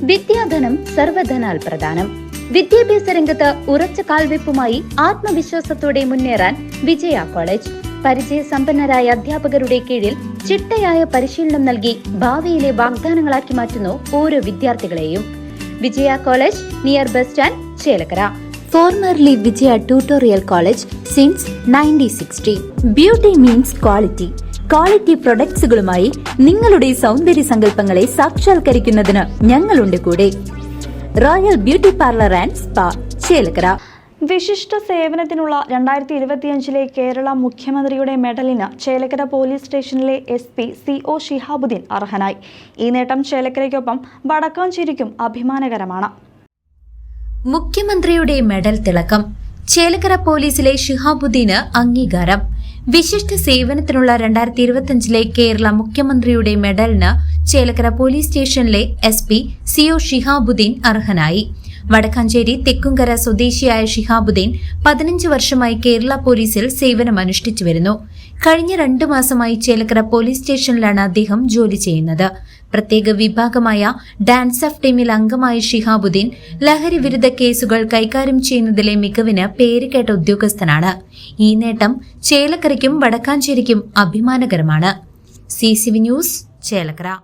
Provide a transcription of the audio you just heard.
വിദ്യാധനം സർവധനാൽ പ്രധാനം. വിദ്യാഭ്യാസ രംഗത്ത് ഉറച്ച കാൽവെപ്പുമായി ആത്മവിശ്വാസത്തോടെ മുന്നേറാൻ വിജയ കോളേജ്. പരിചയസമ്പന്നരായ അധ്യാപകരുടെ കീഴിൽ ചിട്ടയായ പരിശീലനം നൽകി ഭാവിയിലെ വാഗ്ദാനങ്ങളാക്കി മാറ്റുന്നു ഓരോ വിദ്യാർത്ഥികളെയും. Vijaya college near bus stand, Chelakkara. Formerly Vijaya Tutorial College since 1960. Beauty means quality. Quality പ്രൊഡക്ട്സുകളുമായി നിങ്ങളുടെ സൗന്ദര്യ സങ്കല്പങ്ങളെ സാക്ഷാത്കരിക്കുന്നതിന് ഞങ്ങളുണ്ട് കൂടെ. Royal beauty parlour and spa, Chelakkara. വിശിഷ്ട സേവനത്തിനുള്ള 2025 കേരള മുഖ്യമന്ത്രിയുടെ മെഡലിന് ചേലക്കര പോലീസ് സ്റ്റേഷനിലെ SP CO ഷിഹാബുദ്ദീൻ അർഹനായി. ഈ നേട്ടം ചേലക്കരയ്ക്കൊപ്പം വടക്കാഞ്ചേരിക്കും അഭിമാനകരമാണ്. മുഖ്യമന്ത്രിയുടെ മെഡൽ തിളക്കം. ചേലക്കര പോലീസിലെ ഷിഹാബുദ്ദീന് അംഗീകാരം. വിശിഷ്ട സേവനത്തിനുള്ള 2025 കേരള മുഖ്യമന്ത്രിയുടെ മെഡലിന് ചേലക്കര പോലീസ് സ്റ്റേഷനിലെ SP CO ഷിഹാബുദ്ദീൻ അർഹനായി. വടക്കാഞ്ചേരി തെക്കുംകര സ്വദേശിയായ ഷിഹാബുദ്ദീൻ 15 വർഷമായി കേരള പോലീസിൽ സേവനമനുഷ്ഠിച്ചു വരുന്നു. കഴിഞ്ഞ 2 മാസമായി ചേലക്കര പോലീസ് സ്റ്റേഷനിലാണ് അദ്ദേഹം ജോലി ചെയ്യുന്നത്. പ്രത്യേക വിഭാഗമായ ഡാൻസ് ഓഫ് ടീമിൽ അംഗമായ ഷിഹാബുദ്ദീൻ ലഹരി വിരുദ്ധ കേസുകൾ കൈകാര്യം ചെയ്യുന്നതിലെ മികവിന് പേരുകേട്ട ഉദ്യോഗസ്ഥനാണ്. ഈ നേട്ടം ചേലക്കരയ്ക്കും വടക്കാഞ്ചേരിക്കും അഭിമാനകരമാണ്. CCV news, Chelakkara.